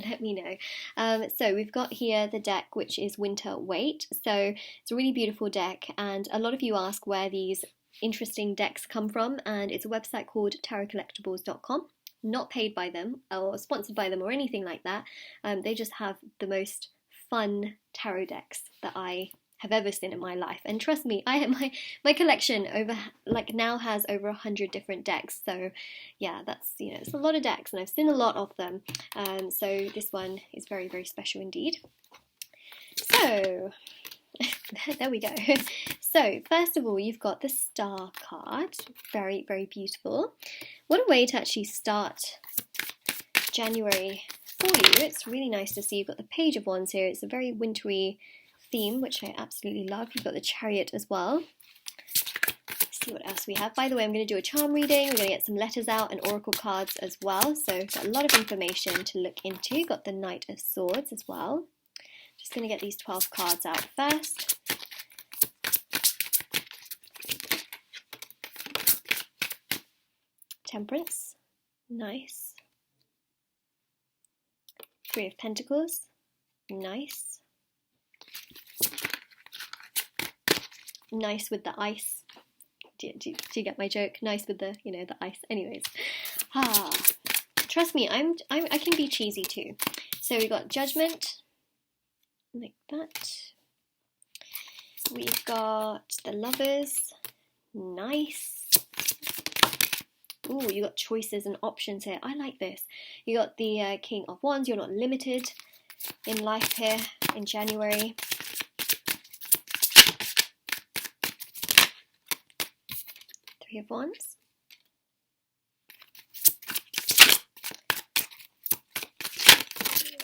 Let me know. So we've got here the deck, which is Winter Wait. So it's a really beautiful deck, and a lot of you ask where these interesting decks come from, and it's a website called tarotcollectibles.com. Not paid by them or sponsored by them or anything like that. They just have the most fun tarot decks that I have ever seen in my life, and trust me, I have my collection now has over 100 different decks. So yeah, that's, you know, it's a lot of decks, and I've seen a lot of them. So this one is very, very special indeed. So there we go. So first of all, you've got the Star card. Very, very beautiful. What a way to actually start January for you. It's really nice to see you've got the Page of Wands here. It's a very wintry theme, which I absolutely love. You've got the Chariot as well. Let's see what else we have. By the way, I'm going to do a charm reading. We're going to get some letters out and oracle cards as well. So got a lot of information to look into. Got the Knight of Swords as well. Just going to get these 12 cards out first. Temperance. Nice. Three of Pentacles. Nice. nice with the ice. Do you get my joke? Nice with the, you know, the ice. Anyways, trust me, I can be cheesy too. So we got Judgment, like that. We've got the Lovers, nice. Ooh, you got choices and options here. I like this. You got the King of Wands. You're not limited in life here in January. Three of Wands.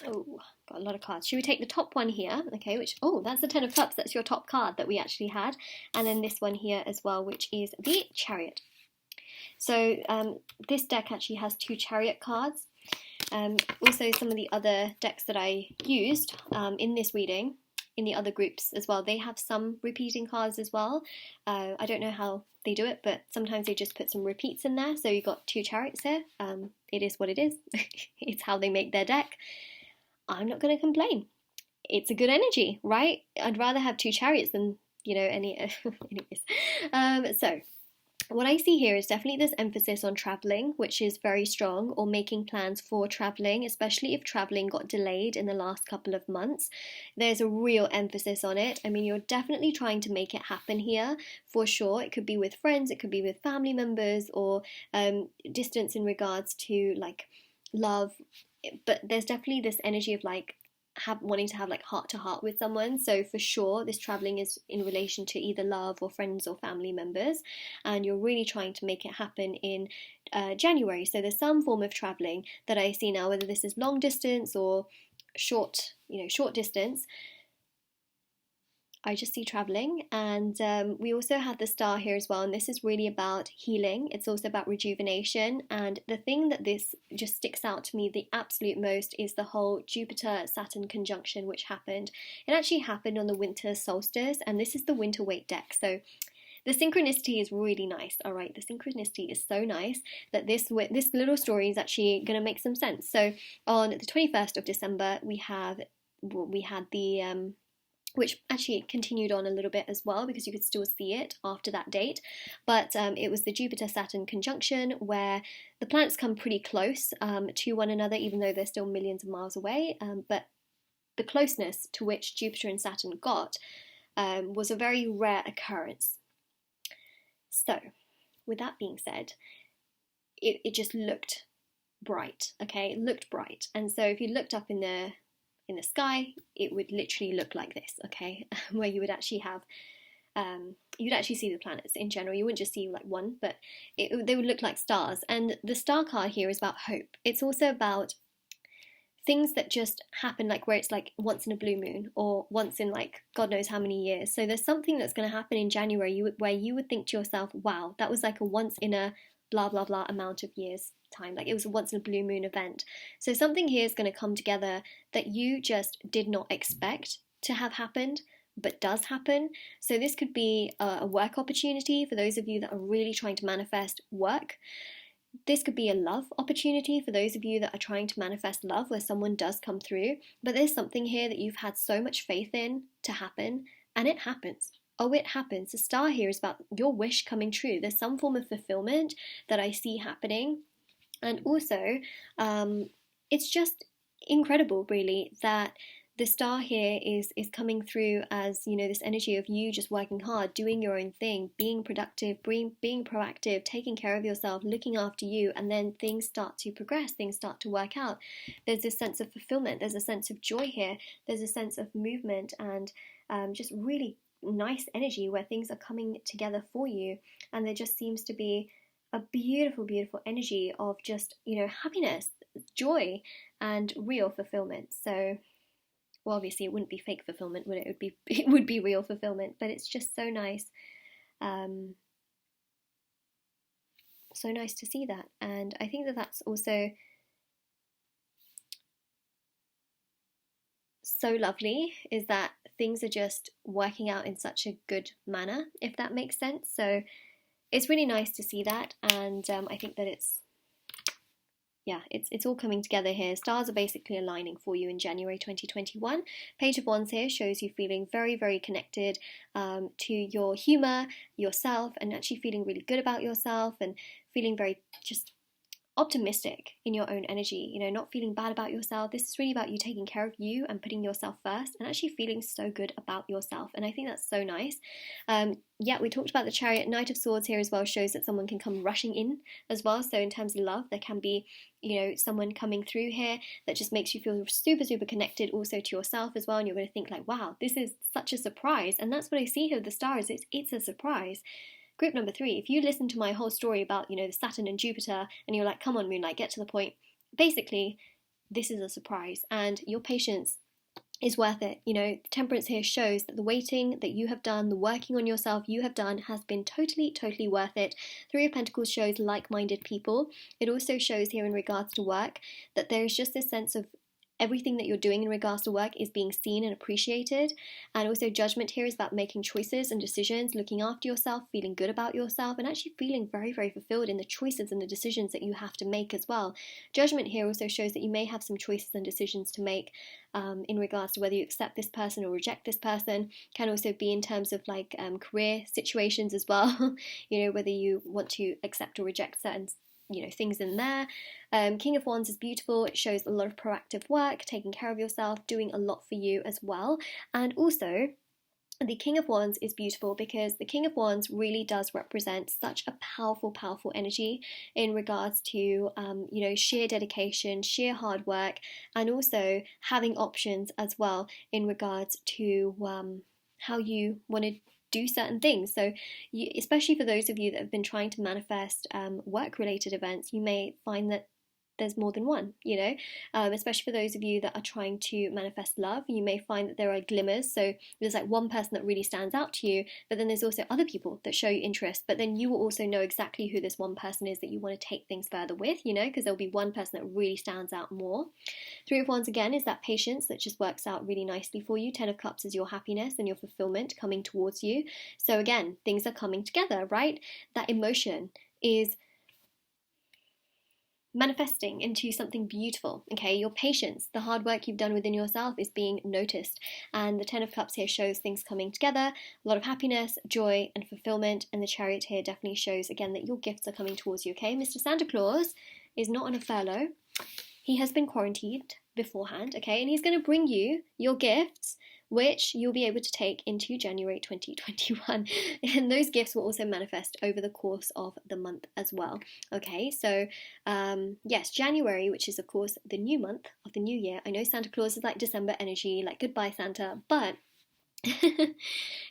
Oh, got a lot of cards. Should we take the top one here? Okay, which, oh, that's the Ten of Cups. That's your top card that we actually had. And then this one here as well, which is the Chariot. So this deck actually has 2 Chariot cards. Also, some of the other decks that I used in this reading, in the other groups as well, they have some repeating cards as well. I don't know how they do it, but sometimes they just put some repeats in there. So you got 2 Chariots here. It is what it is. It's how they make their deck. I'm not going to complain. It's a good energy, right? I'd rather have 2 Chariots than, you know, any. Anyways, so what I see here is definitely this emphasis on traveling, which is very strong, or making plans for traveling, especially if traveling got delayed in the last couple of months. There's a real emphasis on it. I mean, you're definitely trying to make it happen here, for sure. It could be with friends, it could be with family members, or distance in regards to like love. But there's definitely this energy of like wanting to have like heart to heart with someone. So for sure this traveling is in relation to either love or friends or family members, and you're really trying to make it happen in January. So there's some form of traveling that I see now, whether this is long distance or short distance. I just see traveling. And we also have the Star here as well, and this is really about healing. It's also about rejuvenation. And the thing that this just sticks out to me the absolute most is the whole Jupiter-Saturn conjunction which happened. It actually happened on the winter solstice, and this is the winter weight deck. So the synchronicity is really nice, all right? The synchronicity is so nice that this little story is actually going to make some sense. So on the 21st of December, we had the which actually continued on a little bit as well, because you could still see it after that date. But it was the Jupiter-Saturn conjunction, where the planets come pretty close to one another, even though they're still millions of miles away. But the closeness to which Jupiter and Saturn got was a very rare occurrence. So, with that being said, it just looked bright, okay? It looked bright. And so if you looked up in the sky, it would literally look like this, okay? Where you would actually have, you'd actually see the planets in general. You wouldn't just see like one, but they would look like stars. And the star card here is about hope. It's also about things that just happen, like where it's like once in a blue moon, or once in like God knows how many years. So there's something that's going to happen in January where you would think to yourself, wow, that was like a once in a blah blah blah amount of years time, like it was a once in a blue moon event. So something here is going to come together that you just did not expect to have happened, but does happen. So this could be a work opportunity for those of you that are really trying to manifest work. This could be a love opportunity for those of you that are trying to manifest love, where someone does come through, but there's something here that you've had so much faith in to happen, and it happens. Oh, it happens. The star here is about your wish coming true. There's some form of fulfillment that I see happening. And also, it's just incredible, really, that the star here is coming through as, you know, this energy of you just working hard, doing your own thing, being productive, being proactive, taking care of yourself, looking after you, and then things start to progress, things start to work out. There's this sense of fulfillment, there's a sense of joy here, there's a sense of movement, and just really nice energy where things are coming together for you. And there just seems to be a beautiful, beautiful energy of just, you know, happiness, joy, and real fulfillment. So, well, obviously it wouldn't be fake fulfillment, would it? It would be real fulfillment, but it's just so nice. So nice to see that. And I think that that's also so lovely, is that things are just working out in such a good manner, if that makes sense. So it's really nice to see that, and I think that it's yeah, it's all coming together here. Stars are basically aligning for you in January 2021. Page of Wands here shows you feeling very, very connected to your humor, yourself, and actually feeling really good about yourself and feeling very just optimistic in your own energy, you know, not feeling bad about yourself. This is really about you taking care of you and putting yourself first and actually feeling so good about yourself. And I think that's so nice. Yeah, we talked about the Chariot. Knight of Swords here as well shows that someone can come rushing in as well. So in terms of love, there can be, you know, someone coming through here that just makes you feel super, super connected also to yourself as well. And you're going to think like, wow, this is such a surprise. And that's what I see here with the stars. It's a surprise. Group number 3, if you listen to my whole story about, you know, the Saturn and Jupiter, and you're like, come on, Moonlight, get to the point. Basically, this is a surprise, and your patience is worth it. You know, Temperance here shows that the waiting that you have done, the working on yourself you have done has been totally, totally worth it. 3 of Pentacles shows like-minded people. It also shows here in regards to work that there is just this sense of everything that you're doing in regards to work is being seen and appreciated. And also Judgment here is about making choices and decisions, looking after yourself, feeling good about yourself, and actually feeling very, very fulfilled in the choices and the decisions that you have to make as well. Judgment here also shows that you may have some choices and decisions to make in regards to whether you accept this person or reject this person. Can also be in terms of like career situations as well. You know, whether you want to accept or reject certain, you know, things in there. King of Wands is beautiful. It shows a lot of proactive work, taking care of yourself, doing a lot for you as well. And also the King of Wands is beautiful because the King of Wands really does represent such a powerful, powerful energy in regards to, you know, sheer dedication, sheer hard work, and also having options as well in regards to how you want to do certain things. So especially for those of you that have been trying to manifest work-related events, you may find that there's more than one, you know, especially for those of you that are trying to manifest love. You may find that there are glimmers. So there's like one person that really stands out to you, but then there's also other people that show you interest, but then you will also know exactly who this one person is that you want to take things further with, you know, because there'll be one person that really stands out more. 3 of Wands again is that patience that just works out really nicely for you. 10 of Cups is your happiness and your fulfillment coming towards you. So again, things are coming together, right? That emotion is manifesting into something beautiful. Okay, your patience, the hard work you've done within yourself is being noticed. And the 10 of Cups here shows things coming together, a lot of happiness, joy, and fulfillment. And the Chariot here definitely shows again that your gifts are coming towards you. Okay, Mr. Santa Claus is not on a furlough. He has been quarantined beforehand, okay, and he's going to bring you your gifts, which you'll be able to take into January 2021. And those gifts will also manifest over the course of the month as well. Okay, so yes, January, which is of course the new month of the new year. I know Santa Claus is like December energy, like goodbye Santa, but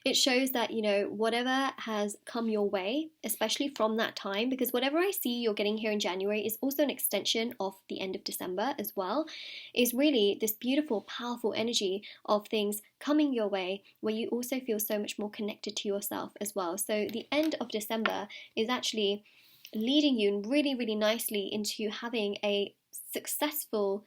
it shows that, you know, whatever has come your way, especially from that time, because whatever I see you're getting here in January is also an extension of the end of December as well, is really this beautiful, powerful energy of things coming your way where you also feel so much more connected to yourself as well. So the end of December is actually leading you really, really nicely into having a successful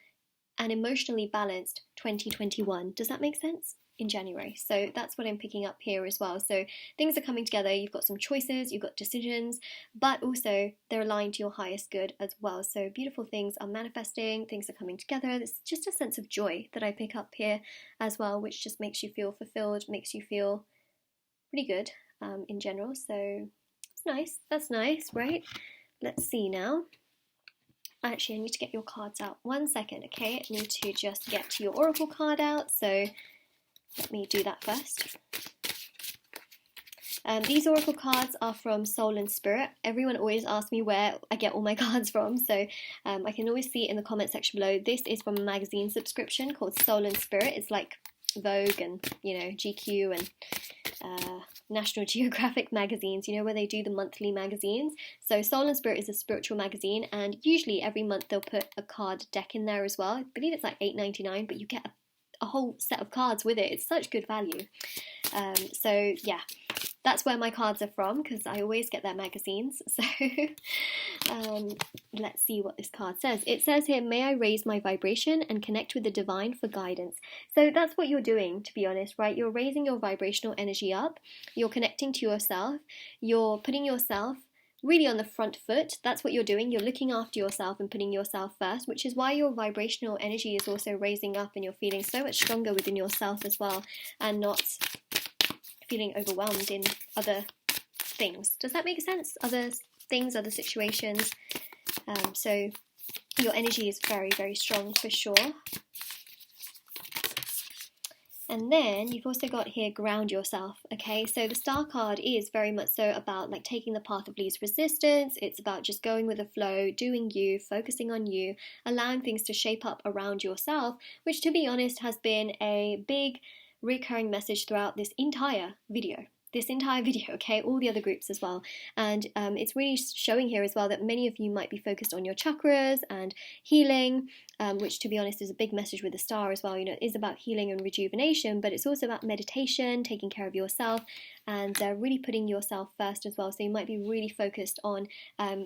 and emotionally balanced 2021. Does that make sense? In January. So that's what I'm picking up here as well. So things are coming together. You've got some choices, you've got decisions, but also they're aligned to your highest good as well. So beautiful things are manifesting, things are coming together. It's just a sense of joy that I pick up here as well, which just makes you feel fulfilled, makes you feel pretty good in general. So it's nice. That's nice, right? Let's see now. Actually, I need to get your cards out. 1 second, okay? I need to just get to your Oracle card out. So let me do that first. These Oracle cards are from Soul and Spirit. Everyone always asks me where I get all my cards from, so I can always see it in the comment section below. This is from a magazine subscription called Soul and Spirit. It's like Vogue and, you know, GQ and National Geographic magazines, you know, where they do the monthly magazines. So Soul and Spirit is a spiritual magazine, and usually every month they'll put a card deck in there as well. I believe it's like $8.99, but you get a whole set of cards with it. It's such good value. So yeah, that's where my cards are from, because I always get their magazines. So let's see what this card says. It says here, may I raise my vibration and connect with the divine for guidance. So that's what you're doing, to be honest, right? You're raising your vibrational energy up, you're connecting to yourself, you're putting yourself really on the front foot. That's what you're doing. You're looking after yourself and putting yourself first, which is why your vibrational energy is also raising up and you're feeling so much stronger within yourself as well, and not feeling overwhelmed in other things. Does that make sense? Other things, other situations. So your energy is very, very strong for sure. And then you've also got here, ground yourself, okay? So the star card is very much so about like taking the path of least resistance. It's about just going with the flow, doing you, focusing on you, allowing things to shape up around yourself, which to be honest has been a big recurring message throughout this entire video. Okay, all the other groups as well. And it's really showing here as well that many of you might be focused on your chakras and healing, which to be honest is a big message with the star as well. You know, it is about healing and rejuvenation, but it's also about meditation, taking care of yourself, and really putting yourself first as well. So you might be really focused on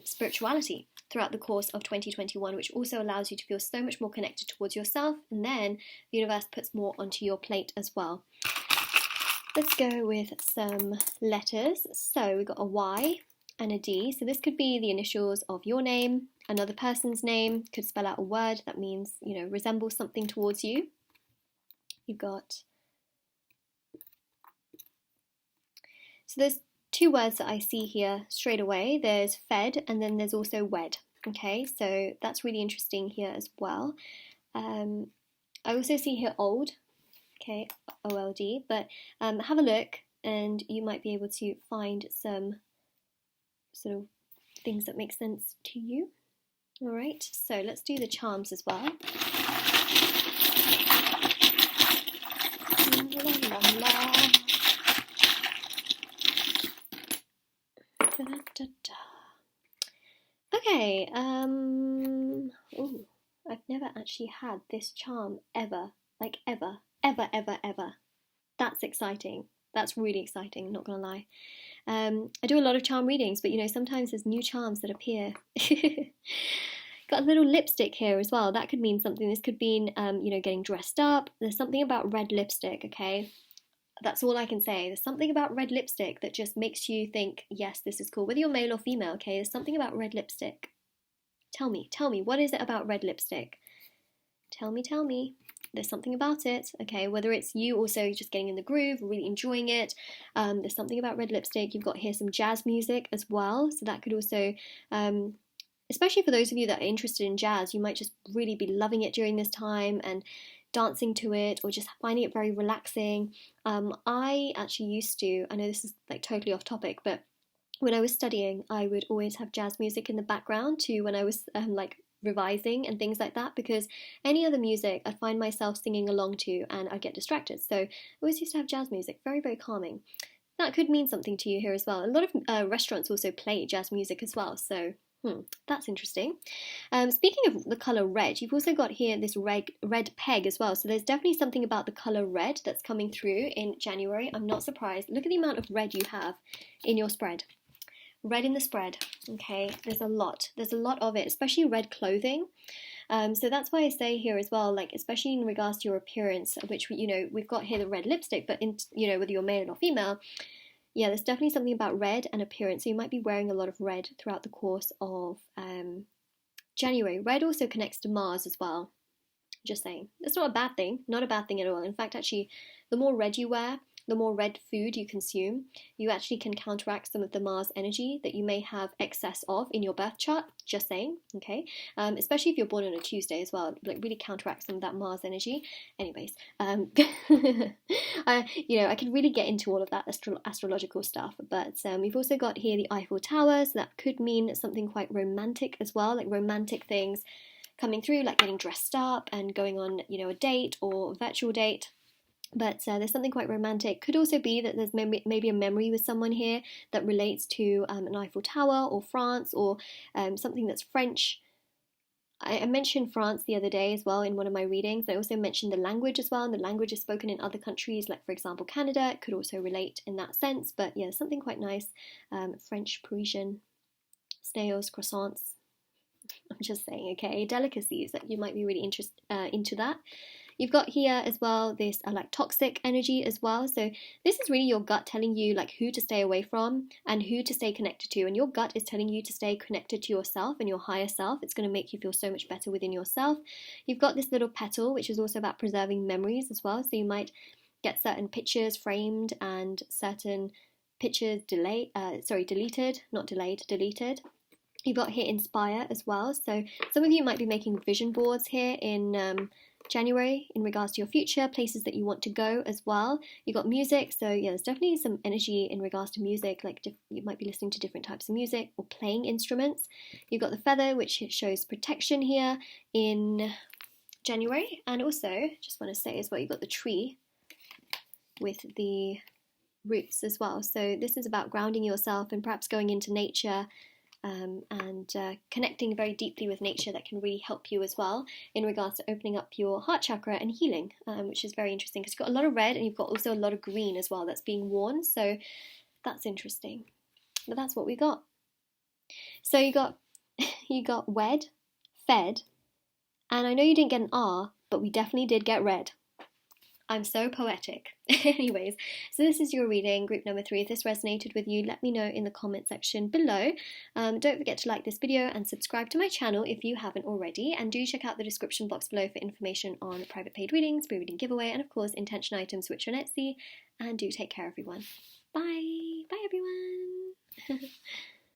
spirituality throughout the course of 2021, which also allows you to feel so much more connected towards yourself, and then the universe puts more onto your plate as well. Let's go with some letters. So we've got a Y and a D. So this could be the initials of your name, another person's name, could spell out a word that means, you know, resembles something towards you. You've got, so there's two words that I see here straight away. There's fed and then there's also wed. Okay, so that's really interesting here as well. I also see here old. Okay, OLD, but have a look and you might be able to find some sort of things that make sense to you. All right, so let's do the charms as well. La, la, la. Da, da, da. Okay, ooh, I've never actually had this charm ever, like ever. Ever. That's exciting. That's really exciting, not gonna lie. I do a lot of charm readings, but you know, sometimes there's new charms that appear. Got a little lipstick here as well. That could mean something. This could mean, you know, getting dressed up. There's something about red lipstick, okay? That's all I can say. There's something about red lipstick that just makes you think, yes, this is cool. Whether you're male or female, okay? There's something about red lipstick. Tell me, what is it about red lipstick? Tell me. There's something about it, okay, whether it's you also just getting in the groove, really enjoying it. There's something about red lipstick. You've got here some jazz music as well, so that could also, especially for those of you that are interested in jazz, you might just really be loving it during this time and dancing to it or just finding it very relaxing. I actually used to, I know this is like totally off topic, but when I was studying, I would always have jazz music in the background too when I was like revising and things like that, because any other music I find myself singing along to and I get distracted. So I always used to have jazz music, very, very calming. That could mean something to you here as well. A lot of restaurants also play jazz music as well, so that's interesting. Speaking of the colour red, you've also got here this red peg as well, so there's definitely something about the colour red that's coming through in January. I'm not surprised. Look at the amount of red you have in your spread. Red in the spread, okay, there's a lot of it, especially red clothing. So that's why I say here as well, like especially in regards to your appearance, which, you know, we've got here the red lipstick, but in, you know, whether you're male or female, yeah, there's definitely something about red and appearance. So you might be wearing a lot of red throughout the course of January. Red also connects to Mars as well. Just saying, it's not a bad thing, not a bad thing at all. In fact, actually, the more red you wear, the more red food you consume, you actually can counteract some of the Mars energy that you may have excess of in your birth chart. Just saying, okay? Especially if you're born on a Tuesday as well, like really counteract some of that Mars energy. Anyways, you know, I could really get into all of that astrological stuff, but we've also got here the Eiffel Tower, so that could mean something quite romantic as well, like romantic things coming through, like getting dressed up and going on, you know, a date or a virtual date. But there's something quite romantic. Could also be that there's maybe a memory with someone here that relates to an Eiffel Tower or France or something that's French. I mentioned France the other day as well in one of my readings. I also mentioned the language as well, and the language is spoken in other countries, like for example Canada. It could also relate in that sense. But yeah, something quite nice. French, Parisian, snails, croissants. I'm just saying, okay, delicacies that you might be really into that. You've got here as well this like toxic energy as well. So this is really your gut telling you like who to stay away from and who to stay connected to. And your gut is telling you to stay connected to yourself and your higher self. It's going to make you feel so much better within yourself. You've got this little petal, which is also about preserving memories as well. So you might get certain pictures framed and certain pictures deleted, not delayed, deleted. You've got here inspire as well. So some of you might be making vision boards here in January in regards to your future, places that you want to go as well. You've got music, so yeah, there's definitely some energy in regards to music, like you might be listening to different types of music or playing instruments. You've got the feather, which shows protection here in January. And also, just want to say as well, you've got the tree with the roots as well. So this is about grounding yourself and perhaps going into nature and connecting very deeply with nature. That can really help you as well in regards to opening up your heart chakra and healing, which is very interesting because you've got a lot of red and you've got also a lot of green as well that's being worn. So that's interesting. But that's what we got. So you got wed, fed, and I know you didn't get an R, but we definitely did get red. I'm so poetic. Anyways, so this is your reading, group number 3. If this resonated with you, let me know in the comment section below. Don't forget to like this video and subscribe to my channel if you haven't already. And do check out the description box below for information on private paid readings, free reading giveaway, and of course intention items which are on Etsy. And do take care, everyone. Bye. Bye, everyone.